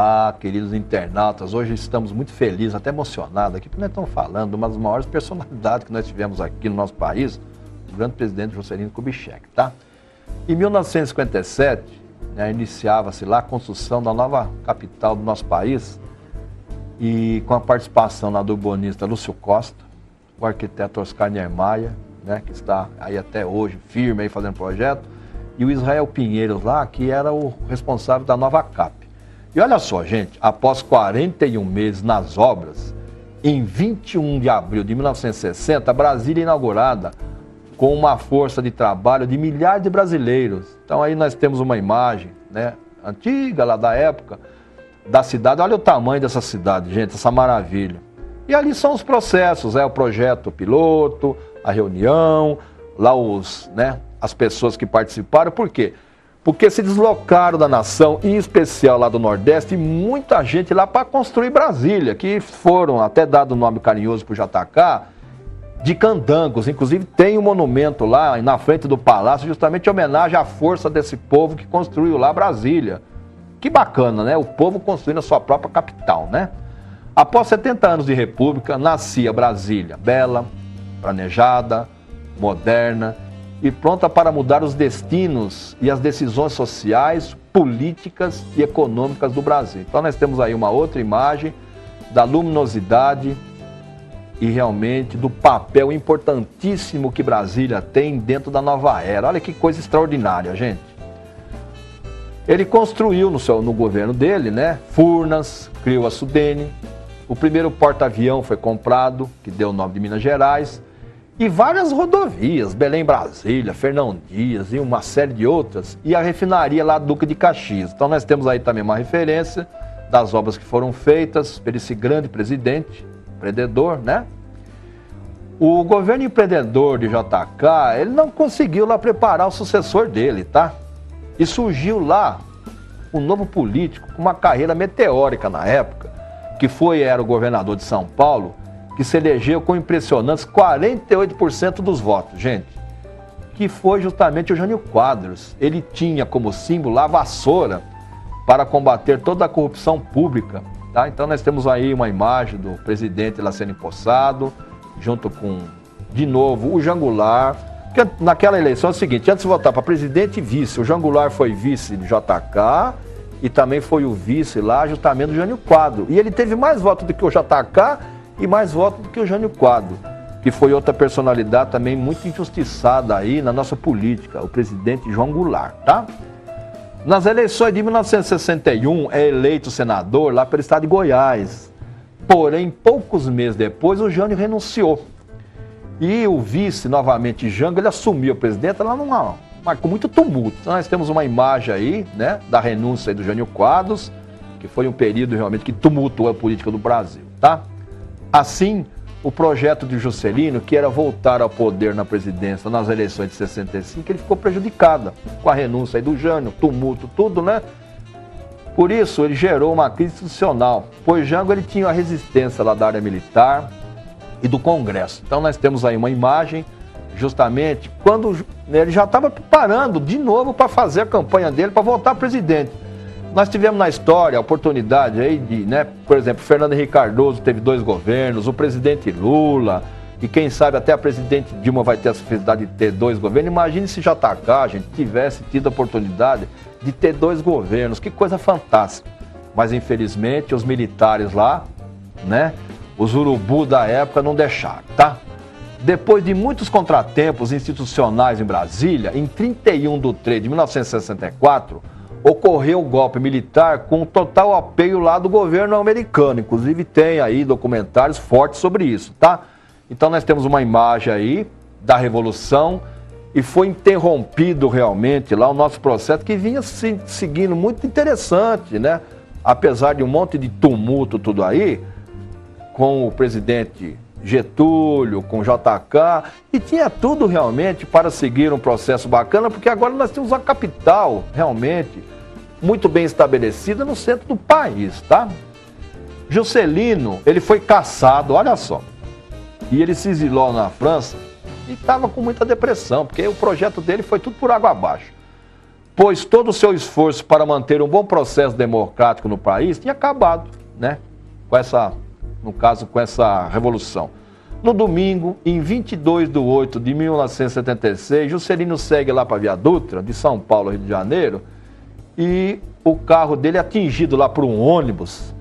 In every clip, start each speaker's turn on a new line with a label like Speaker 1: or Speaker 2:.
Speaker 1: Olá, queridos internautas, hoje estamos muito felizes, até emocionados aqui, porque nós estamos falando de uma das maiores personalidades que nós tivemos aqui no nosso país, o grande presidente Juscelino Kubitschek, tá? Em 1957, iniciava-se lá a construção da nova capital do nosso país, e com a participação lá do urbanista Lúcio Costa, o arquiteto Oscar Niemeyer, que está aí até hoje, firme aí fazendo projeto, e o Israel Pinheiros lá, que era o responsável da nova CAP. E olha só, gente, após 41 meses nas obras, em 21 de abril de 1960, Brasília inaugurada com uma força de trabalho de milhares de brasileiros. Então aí nós temos uma imagem, antiga lá da época, da cidade. Olha o tamanho dessa cidade, gente, essa maravilha. E ali são os processos, o projeto piloto, a reunião, lá as pessoas que participaram. Por quê? Porque se deslocaram da nação, em especial lá do Nordeste, e muita gente lá para construir Brasília, que foram até dado o nome carinhoso para o JK, de candangos. Inclusive tem um monumento lá na frente do palácio, justamente em homenagem à força desse povo que construiu lá Brasília. Que bacana, né? O povo construindo a sua própria capital, né? Após 70 anos de república, nascia Brasília, bela, planejada, moderna e pronta para mudar os destinos e as decisões sociais, políticas e econômicas do Brasil. Então nós temos aí uma outra imagem da luminosidade e realmente do papel importantíssimo que Brasília tem dentro da nova era. Olha que coisa extraordinária, gente. Ele construiu no governo dele, Furnas, criou a Sudene, o primeiro porta-avião foi comprado, que deu o nome de Minas Gerais, e várias rodovias, Belém-Brasília, Fernão Dias e uma série de outras, e a refinaria lá Duque de Caxias. Então nós temos aí também uma referência das obras que foram feitas por esse grande presidente, empreendedor, O governo empreendedor de JK, ele não conseguiu lá preparar o sucessor dele, tá? E surgiu lá um novo político com uma carreira meteórica na época, que era o governador de São Paulo, que se elegeu com impressionantes 48% dos votos, gente. Que foi justamente o Jânio Quadros. Ele tinha como símbolo a vassoura para combater toda a corrupção pública, tá? Então nós temos aí uma imagem do presidente lá sendo empossado, junto com, de novo, o Jango Goulart. Porque naquela eleição é o seguinte, antes de votar para presidente e vice, o Jango Goulart foi vice de JK e também foi o vice lá justamente do Jânio Quadros. E ele teve mais votos do que o JK e mais votos do que o Jânio Quadros, que foi outra personalidade também muito injustiçada aí na nossa política, o presidente João Goulart, tá? Nas eleições de 1961 é eleito senador lá pelo estado de Goiás. Porém, poucos meses depois, o Jânio renunciou. E o vice, novamente, Jango, ele assumiu a presidência lá com muito tumulto. Então nós temos uma imagem aí, da renúncia aí do Jânio Quadros, que foi um período realmente que tumultuou a política do Brasil, tá? Assim, o projeto de Juscelino, que era voltar ao poder na presidência nas eleições de 65, ele ficou prejudicado com a renúncia aí do Jânio, tumulto, tudo, Por isso, ele gerou uma crise institucional, pois Jango ele tinha a resistência lá da área militar e do Congresso. Então nós temos aí uma imagem, justamente, quando ele já estava preparando de novo para fazer a campanha dele, para voltar presidente. Nós tivemos na história a oportunidade aí de, por exemplo, Fernando Henrique Cardoso teve 2 governos, o presidente Lula, e quem sabe até a presidente Dilma vai ter a felicidade de ter 2 governos. Imagine se JK, gente, tivesse tido a oportunidade de ter 2 governos, que coisa fantástica. Mas infelizmente os militares lá, os urubu da época não deixaram, tá? Depois de muitos contratempos institucionais em Brasília, em 31 de 3 de 1964, ocorreu um golpe militar com total apoio lá do governo americano. Inclusive tem aí documentários fortes sobre isso, tá? Então nós temos uma imagem aí da Revolução e foi interrompido realmente lá o nosso processo que vinha seguindo muito interessante, Apesar de um monte de tumulto tudo aí, com o presidente Getúlio, com JK, e tinha tudo realmente para seguir um processo bacana, porque agora nós temos uma capital realmente muito bem estabelecida no centro do país, tá? Juscelino, ele foi cassado, olha só, e ele se exilou na França e estava com muita depressão, porque o projeto dele foi tudo por água abaixo. pois todo o seu esforço para manter um bom processo democrático no país tinha acabado, né? No caso, com essa revolução. No domingo, em 22 de 8 de 1976, Juscelino segue lá para a Via Dutra, de São Paulo, Rio de Janeiro, e o carro dele é atingido lá por um ônibus,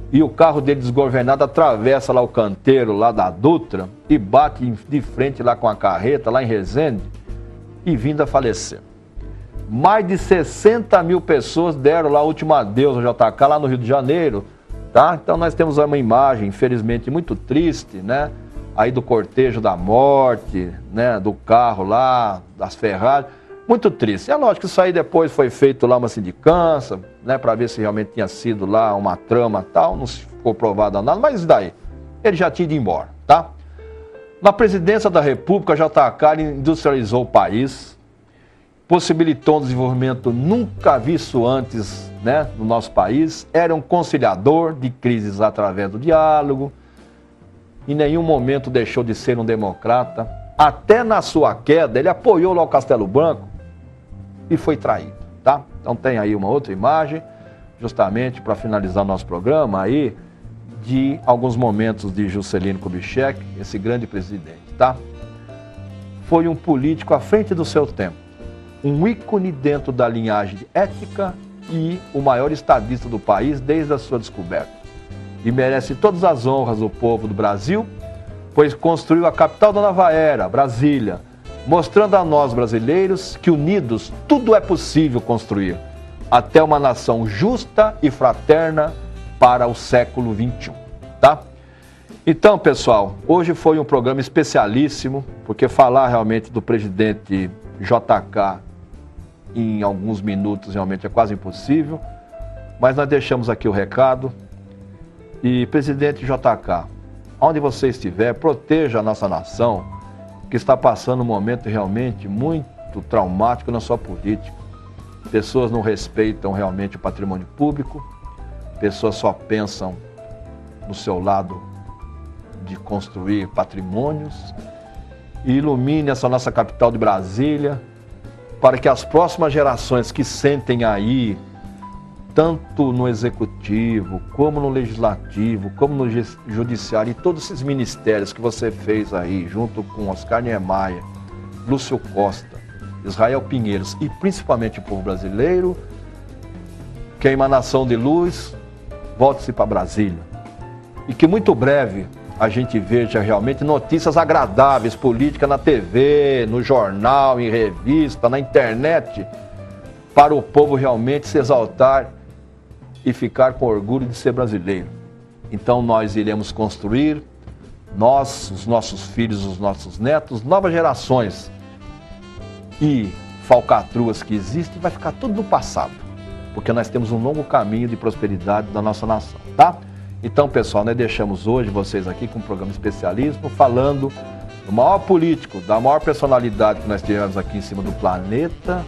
Speaker 1: e o carro dele desgovernado atravessa lá o canteiro lá da Dutra e bate de frente lá com a carreta, lá em Resende, e vindo a falecer. Mais de 60 mil pessoas deram lá o último adeus ao JK lá no Rio de Janeiro, tá? Então nós temos uma imagem, infelizmente, muito triste, né? Aí do cortejo da morte, né? Do carro lá, das Ferrari, muito triste. É lógico que isso aí depois foi feito lá uma sindicância, né? Para ver se realmente tinha sido lá uma trama e tal, não ficou provado nada, mas isso daí, ele já tinha ido embora, tá? Na presidência da República, JK industrializou o país, possibilitou um desenvolvimento nunca visto antes, né, no nosso país, era um conciliador de crises através do diálogo, em nenhum momento deixou de ser um democrata, até na sua queda ele apoiou lá o Castelo Branco e foi traído, tá? Então tem aí uma outra imagem, justamente para finalizar o nosso programa aí, de alguns momentos de Juscelino Kubitschek, esse grande presidente, tá? Foi um político à frente do seu tempo, um ícone dentro da linhagem ética e o maior estadista do país desde a sua descoberta. E merece todas as honras do povo do Brasil, pois construiu a capital da nova era, Brasília, mostrando a nós brasileiros que unidos tudo é possível construir, até uma nação justa e fraterna para o século XXI, tá? Então, pessoal, hoje foi um programa especialíssimo, porque falar realmente do presidente JK em alguns minutos realmente é quase impossível, mas nós deixamos aqui o recado. E, presidente JK, onde você estiver, proteja a nossa nação, que está passando um momento realmente muito traumático na sua política. Pessoas não respeitam realmente o patrimônio público, pessoas só pensam no seu lado de construir patrimônios. E ilumine essa nossa capital de Brasília, para que as próximas gerações que sentem aí, tanto no executivo, como no legislativo, como no judiciário, e todos esses ministérios que você fez aí, junto com Oscar Niemeyer, Lúcio Costa, Israel Pinheiros e principalmente o povo brasileiro, que a emanação de luz volte-se para Brasília. E que muito breve a gente veja realmente notícias agradáveis, política na TV, no jornal, em revista, na internet, para o povo realmente se exaltar e ficar com orgulho de ser brasileiro. Então nós iremos construir, nós, os nossos filhos, os nossos netos, novas gerações. E falcatruas que existem, vai ficar tudo no passado, porque nós temos um longo caminho de prosperidade da nossa nação, tá? Então, pessoal, nós deixamos hoje vocês aqui com um programa especialíssimo, falando do maior político, da maior personalidade que nós tivemos aqui em cima do planeta,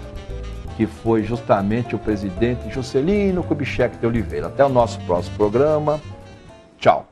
Speaker 1: que foi justamente o presidente Juscelino Kubitschek de Oliveira. Até o nosso próximo programa. Tchau.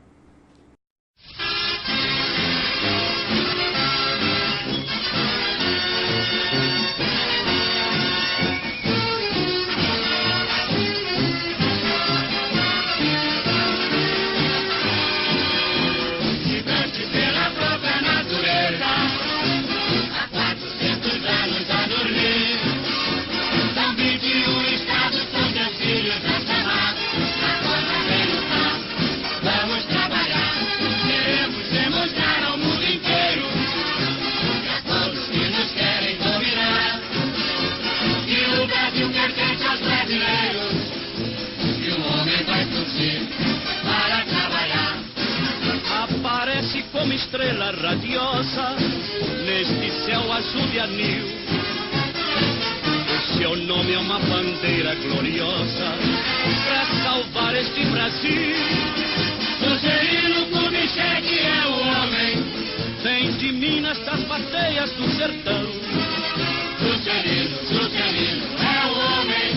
Speaker 2: Estrela radiosa neste céu azul de anil. O seu nome é uma bandeira gloriosa para salvar este Brasil. Juscelino Kubitschek é o homem, vem de Minas, das bateias do sertão. Juscelino é o homem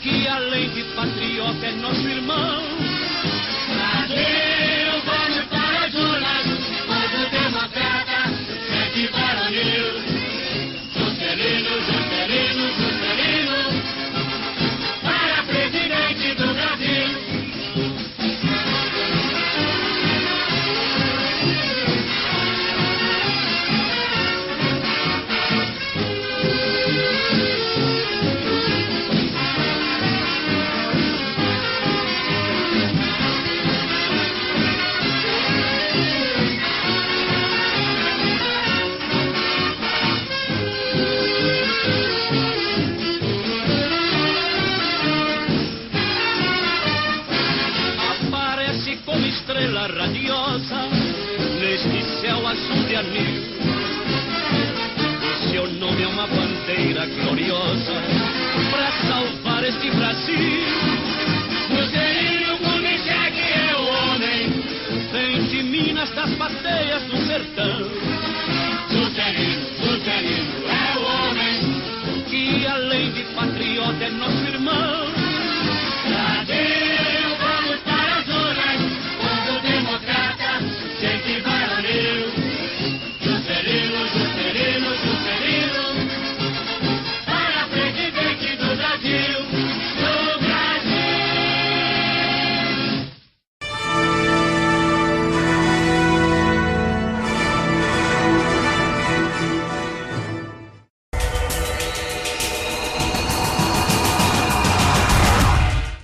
Speaker 2: que além de patriota é nosso irmão. Brasil, vamos para as urnas, democrata, sempre varonil. Juscelino, Juscelino, Juscelino. bandeira gloriosa para salvar este Brasil.